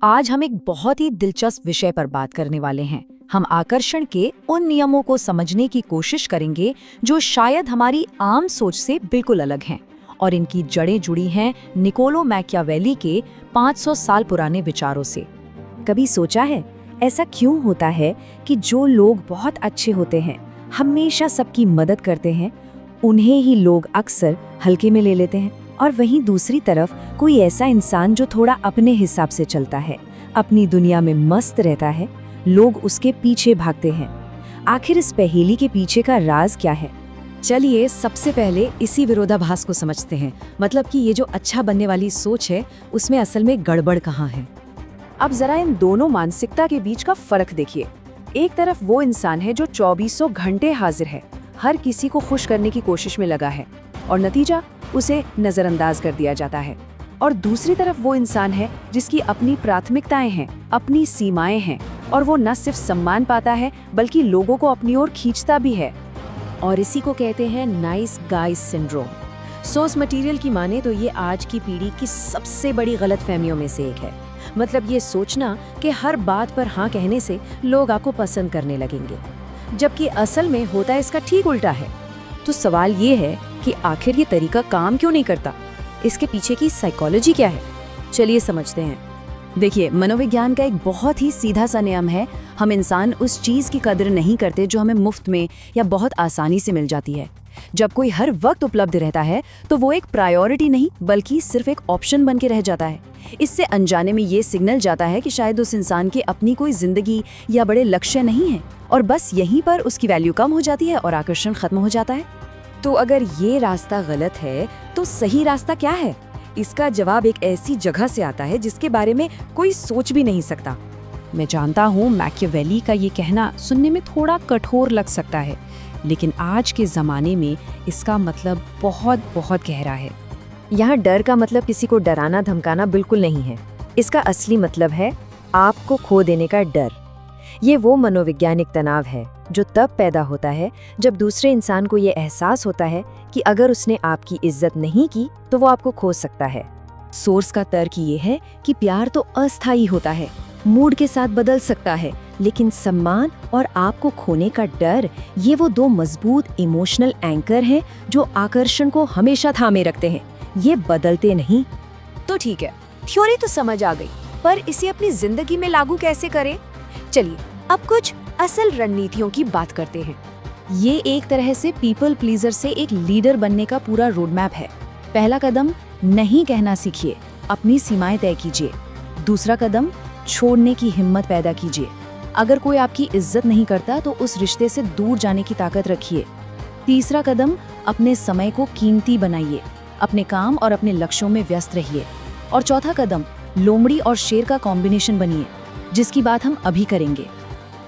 आज हम एक बहुत ही दिलचस्प विषय पर बात करने वाले हैं। हम आकर्षण के उन नियमों को समझने की कोशिश करेंगे जो शायद हमारी आम सोच से बिल्कुल अलग हैं और इनकी जड़ें जुड़ी हैं निकोलो मैकियावेली के 500 साल पुराने विचारों से। कभी सोचा है ऐसा क्यों होता है कि जो लोग बहुत अच्छे होते हैं, हमेशा सबकी मदद करते हैं, उन्हें ही लोग अक्सर हल्के में ले लेते हैं, और वहीं दूसरी तरफ कोई ऐसा इंसान जो थोड़ा अपने हिसाब से चलता है, अपनी दुनिया में मस्त रहता है, लोग उसके पीछे भागते हैं। आखिर इस पहेली के पीछे का राज क्या है? चलिए सबसे पहले इसी विरोधाभास को समझते हैं, मतलब कि ये जो अच्छा बनने वाली सोच है उसमें असल में गड़बड़ कहाँ है। अब जरा इन दोनों मानसिकता के बीच का फर्क देखिए। एक तरफ वो इंसान है जो 2400 घंटे हाजिर है, हर किसी को खुश करने की कोशिश में लगा है, और नतीजा उसे नजरअंदाज कर दिया जाता है। और दूसरी तरफ वो इंसान है जिसकी अपनी प्राथमिकताएं हैं, अपनी सीमाएं हैं, और वो न सिर्फ सम्मान पाता है बल्कि लोगों को अपनी ओर खींचता भी है। और इसी को कहते हैं nice guys syndrome. Source material की माने तो ये आज की पीढ़ी की सबसे बड़ी गलतफहमियों में से एक है। मतलब ये सोचना कि हर बात पर हाँ कहने से लोग आपको पसंद करने लगेंगे, जबकि असल में होता इसका ठीक उल्टा है। तो सवाल ये है कि आखिर ये तरीका काम क्यों नहीं करता? इसके पीछे की साइकोलॉजी क्या है? चलिए समझते हैं। देखिए, मनोविज्ञान का एक बहुत ही सीधा सा नियम है, हम इंसान उस चीज़ की कदर नहीं करते जो हमें मुफ्त में या बहुत आसानी से मिल जाती है। जब कोई हर वक्त उपलब्ध रहता है तो वो एक प्रायोरिटी नहीं बल्कि सिर्फ एक ऑप्शन बन के रह जाता है। इससे अनजाने में ये सिग्नल जाता है कि शायद उस इंसान की अपनी कोई जिंदगी या बड़े लक्ष्य नहीं है, और बस यहीं पर उसकी वैल्यू कम हो जाती है और आकर्षण खत्म हो जाता है। तो अगर ये रास्ता गलत है तो सही रास्ता क्या है? इसका जवाब एक ऐसी जगह से आता है जिसके बारे में कोई सोच भी नहीं सकता। मैं जानता हूँ मैकियावेली का ये कहना सुनने में थोड़ा कठोर लग सकता है, लेकिन आज के ज़माने में इसका मतलब बहुत बहुत गहरा है। यहाँ डर का मतलब किसी को डराना धमकाना बिल्कुल नहीं है। इसका असली मतलब है आपको खो देने का डर। ये वो मनोवैज्ञानिक तनाव है जो तब पैदा होता है जब दूसरे इंसान को ये एहसास होता है कि अगर उसने आपकी इज्जत नहीं की तो वो आपको खो सकता है। सोर्स का तर्क ये है कि प्यार तो अस्थायी होता है, मूड के साथ बदल सकता है, लेकिन सम्मान और आपको खोने का डर, ये वो दो मजबूत इमोशनल एंकर हैं जो आकर्षण को हमेशा थामे रखते हैं। ये बदलते नहीं। तो ठीक है, थ्योरी तो समझ आ गई, पर इसे अपनी जिंदगी में लागू कैसे करें? चलिए अब कुछ असल रणनीतियों की बात करते हैं। ये एक तरह से पीपल प्लीजर से एक लीडर बनने का पूरा रोड मैप है। पहला कदम, नहीं कहना सीखिए, अपनी सीमाएं तय कीजिए। दूसरा कदम, छोड़ने की हिम्मत पैदा कीजिए। अगर कोई आपकी इज्जत नहीं करता तो उस रिश्ते से दूर जाने की ताकत रखिए। तीसरा कदम, अपने समय को कीमती बनाइए, अपने काम और अपने लक्ष्यों में व्यस्त रहिए। और चौथा कदम, लोमड़ी और शेर का कॉम्बिनेशन बनिए, जिसकी बात हम अभी करेंगे।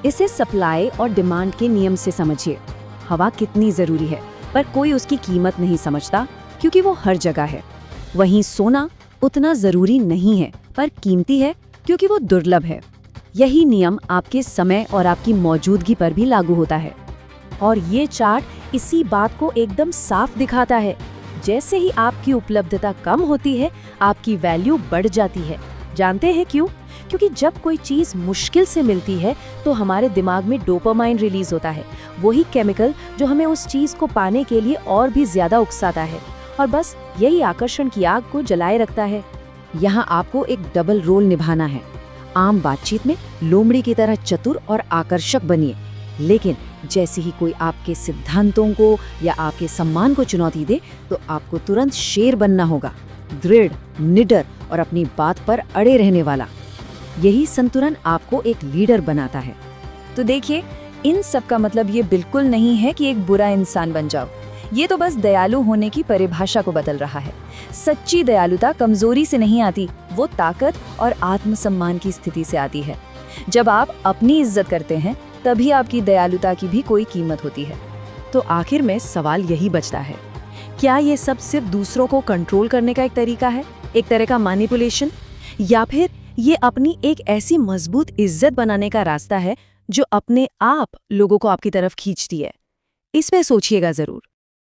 इसे सप्लाई और डिमांड के नियम से समझिए। हवा कितनी जरूरी है, पर कोई उसकी कीमत नहीं समझता क्योंकि वो हर जगह है। वहीं सोना उतना जरूरी नहीं है, पर कीमती है क्योंकि वो दुर्लभ है। यही नियम आपके समय और आपकी मौजूदगी पर भी लागू होता है। और ये चार्ट इसी बात को एकदम साफ दिखाता है। जैसे ही आपकी उपलब्धता कम होती है, आपकी वैल्यू बढ़ जाती है। जानते हैं क्यों? क्योंकि जब कोई चीज मुश्किल से मिलती है तो हमारे दिमाग में डोपामाइन रिलीज होता है, वही केमिकल जो हमें उस चीज को पाने के लिए और भी ज्यादा उकसाता है, और बस यही आकर्षण की आग को जलाए रखता है। यहाँ आपको एक डबल रोल निभाना है। आम बातचीत में लोमड़ी की तरह चतुर और आकर्षक बनिए, लेकिन जैसे ही कोई आपके सिद्धांतों को या आपके सम्मान को चुनौती दे तो आपको तुरंत शेर बनना होगा, दृढ़, निडर और अपनी बात पर अड़े रहने वाला। यही संतुलन आपको एक लीडर बनाता है। तो देखिए, इन सब का मतलब ये बिल्कुल नहीं है कि एक बुरा इंसान बन जाओ। ये तो बस दयालु होने की परिभाषा को बदल रहा है। सच्ची दयालुता कमजोरी से नहीं आती, वो ताकत और आत्मसम्मान की स्थिति से आती है। जब आप अपनी इज्जत करते हैं तभी आपकी दयालुता की भी कोई कीमत होती है। तो आखिर में सवाल यही बचता है, क्या ये सब सिर्फ दूसरों को कंट्रोल करने का एक तरीका है, एक तरह का मैनिपुलेशन, या फिर ये अपनी एक ऐसी मजबूत इज्जत बनाने का रास्ता है जो अपने आप लोगों को आपकी तरफ खींचती है? इसमें सोचिएगा जरूर।